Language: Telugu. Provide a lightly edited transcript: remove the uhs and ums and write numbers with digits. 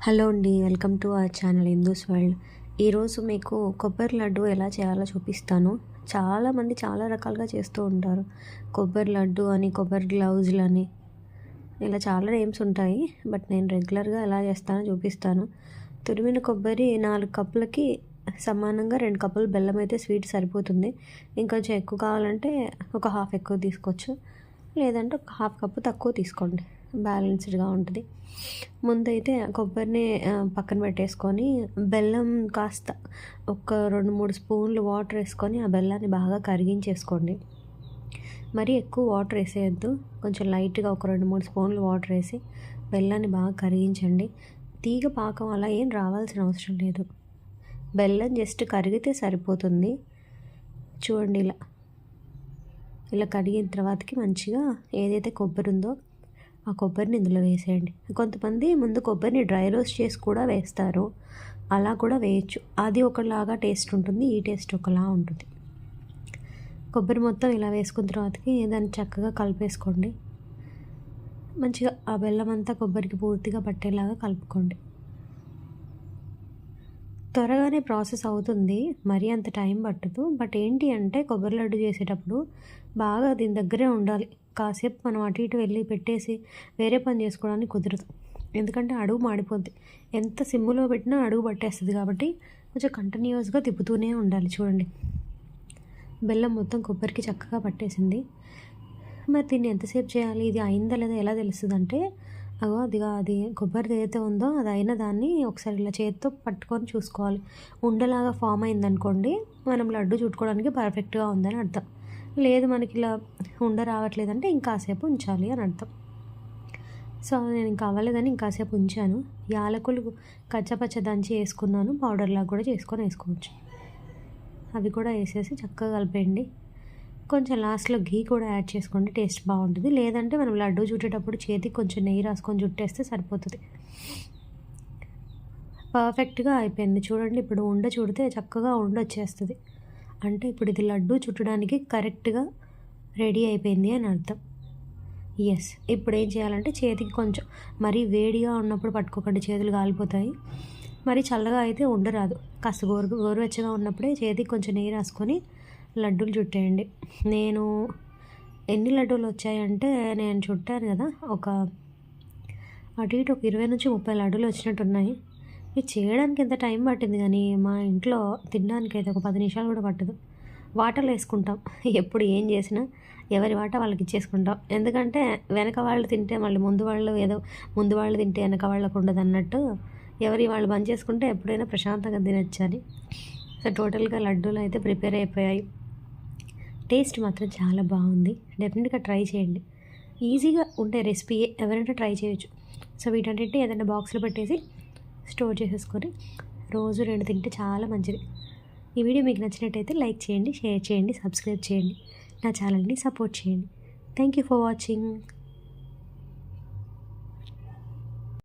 హలో అండి, welcome to our channel Hindus world. ఈరోజు మీకు కొబ్బరి లడ్డు ఎలా చేయాలో చూపిస్తాను. చాలామంది చాలా రకాలుగా చేస్తూ ఉంటారు. కొబ్బరి లడ్డు అని, కొబ్బరి గ్లౌజులని, ఇలా చాలా నేమ్స్ ఉంటాయి. బట్ నేను రెగ్యులర్గా ఎలా చేస్తానో చూపిస్తాను. తురిమిన కొబ్బరి 4 కప్పులకి సమానంగా 2 కప్పులు బెల్లం అయితే స్వీట్ సరిపోతుంది. ఇంకొంచెం ఎక్కువ కావాలంటే ఒక హాఫ్ ఎక్కువ తీసుకోవచ్చు, లేదంటే ఒక హాఫ్ కప్పు తక్కువ తీసుకోండి, బ్యాలెన్స్డ్గా ఉంటుంది. ముందైతే కొబ్బరిని పక్కన పెట్టేసుకొని బెల్లం కాస్త ఒక 2-3 స్పూన్లు వాటర్ వేసుకొని ఆ బెల్లాన్ని బాగా కరిగించేసుకోండి. మరీ ఎక్కువ వాటర్ వేసేయద్దు, కొంచెం లైట్గా ఒక 2-3 స్పూన్లు వాటర్ వేసి బెల్లాన్ని బాగా కరిగించండి. తీగ పాకం అలా ఏం రావాల్సిన అవసరం లేదు, బెల్లం జస్ట్ కరిగితే సరిపోతుంది. చూడండి, ఇలా కడిగిన తర్వాతకి మంచిగా ఏదైతే కొబ్బరి ఉందో ఆ కొబ్బరిని ఇందులో వేసేయండి. కొంతమంది ముందు కొబ్బరిని డ్రై రోస్ట్ చేసి కూడా వేస్తారు, అలా కూడా వేయచ్చు. అది ఒకలాగా టేస్ట్ ఉంటుంది, ఈ టేస్ట్ ఒకలా ఉంటుంది. కొబ్బరి మొత్తం ఇలా వేసుకున్న తర్వాతకి దాన్ని చక్కగా కలిపేసుకోండి. మంచిగా ఆ బెల్లం అంతా కొబ్బరికి పూర్తిగా పట్టేలాగా కలుపుకోండి. త్వరగానే ప్రాసెస్ అవుతుంది, మరీ అంత టైం పట్టదు. బట్ ఏంటి అంటే కొబ్బరి లడ్డు చేసేటప్పుడు బాగా దీని దగ్గరే ఉండాలి. కాసేపు మనం అటు ఇటు వెళ్ళి పెట్టేసి వేరే పని చేసుకోవడానికి కుదరదు, ఎందుకంటే అడుగు మాడిపోద్ది. ఎంత సిమ్ములో పెట్టినా అడుగు పట్టేస్తుంది, కాబట్టి కొంచెం కంటిన్యూస్గా తిప్పుతూనే ఉండాలి. చూడండి, బెల్లం మొత్తం కొబ్బరికి చక్కగా పట్టేసింది. మరి దీన్ని ఎంతసేపు చేయాలి, ఇది అయిందా లేదా ఎలా తెలుస్తుంది అంటే, అది కొబ్బరిది ఏదైతే ఉందో అది అయిన దాన్ని ఒకసారి ఇలా చేతితో పట్టుకొని చూసుకోవాలి. ఉండలాగా ఫామ్ అయిందనుకోండి, మనం లడ్డు చుట్టుకోవడానికి పర్ఫెక్ట్గా ఉందని అర్థం. లేదు మనకి ఇలా ఉండ రావట్లేదంటే ఇంకాసేపు ఉంచాలి అని అర్థం. సో నేను ఇంకా అవ్వలేదని ఇంకాసేపు ఉంచాను. యాలకులు కచ్చపచ్చ దంచి వేసుకున్నాను, పౌడర్లాగా కూడా చేసుకొని వేసుకోవచ్చు. అవి కూడా వేసేసి చక్కగా కలిపేయండి. కొంచెం లాస్ట్లో ఘీ కూడా యాడ్ చేసుకోండి, టేస్ట్ బాగుంటుంది. లేదంటే మనం లడ్డు చుట్టేటప్పుడు చేతికి కొంచెం నెయ్యి రాసుకొని చుట్టేస్తే సరిపోతుంది. పర్ఫెక్ట్గా అయిపోయింది. చూడండి, ఇప్పుడు ఉండ చుడితే చక్కగా ఉండ వచ్చేస్తుంది. అంటే ఇప్పుడు ఇది లడ్డు చుట్టడానికి కరెక్ట్గా రెడీ అయిపోయింది అని అర్థం. ఎస్, ఇప్పుడు ఏం చేయాలంటే చేతికి కొంచెం మరీ వేడిగా ఉన్నప్పుడు పట్టుకోకండి, చేతులు కాలిపోతాయి. మరి చల్లగా అయితే ఉండరాదు. కాస్త గోరువెచ్చగా ఉన్నప్పుడే చేతికి కొంచెం నెయ్యి రాసుకొని లడ్డూలు చుట్టేయండి. నేను ఎన్ని లడ్డూలు వచ్చాయంటే, నేను చుట్టాను కదా, ఒక అటు ఇటు ఒక 20-30 లడ్డూలు వచ్చినట్టున్నాయి. ఇది చేయడానికి ఎంత టైం పట్టింది, కానీ మా ఇంట్లో తినడానికి అయితే ఒక 10 నిమిషాలు కూడా పట్టదు. వాటర్లో వేసుకుంటాం, ఎప్పుడు ఏం చేసినా ఎవరి వాట వాళ్ళకి ఇచ్చేసుకుంటాం. ఎందుకంటే వెనక వాళ్ళు తింటే మళ్ళీ ముందు వాళ్ళు తింటే వెనక వాళ్ళకు ఉండదు అన్నట్టు, ఎవరి వాళ్ళు బంద్ చేసుకుంటే ఎప్పుడైనా ప్రశాంతంగా తినొచ్చని. సో టోటల్గా లడ్డూలు అయితే ప్రిపేర్ అయిపోయాయి. టేస్ట్ మాత్రం చాలా బాగుంది, డెఫినెట్గా ట్రై చేయండి. ఈజీగా ఉండే రెసిపీ, ఎవరైనా ట్రై చేయొచ్చు. సో వీటన్నింటినీ ఏదైనా బాక్స్లో పెట్టేసి స్టోర్ చేసేసుకొని రోజు 2 తింటే చాలా మంచిది. ఈ వీడియో మీకు నచ్చినట్టయితే లైక్ చేయండి, షేర్ చేయండి, సబ్స్క్రైబ్ చేయండి, నా ఛానల్ని సపోర్ట్ చేయండి. Thank you for watching.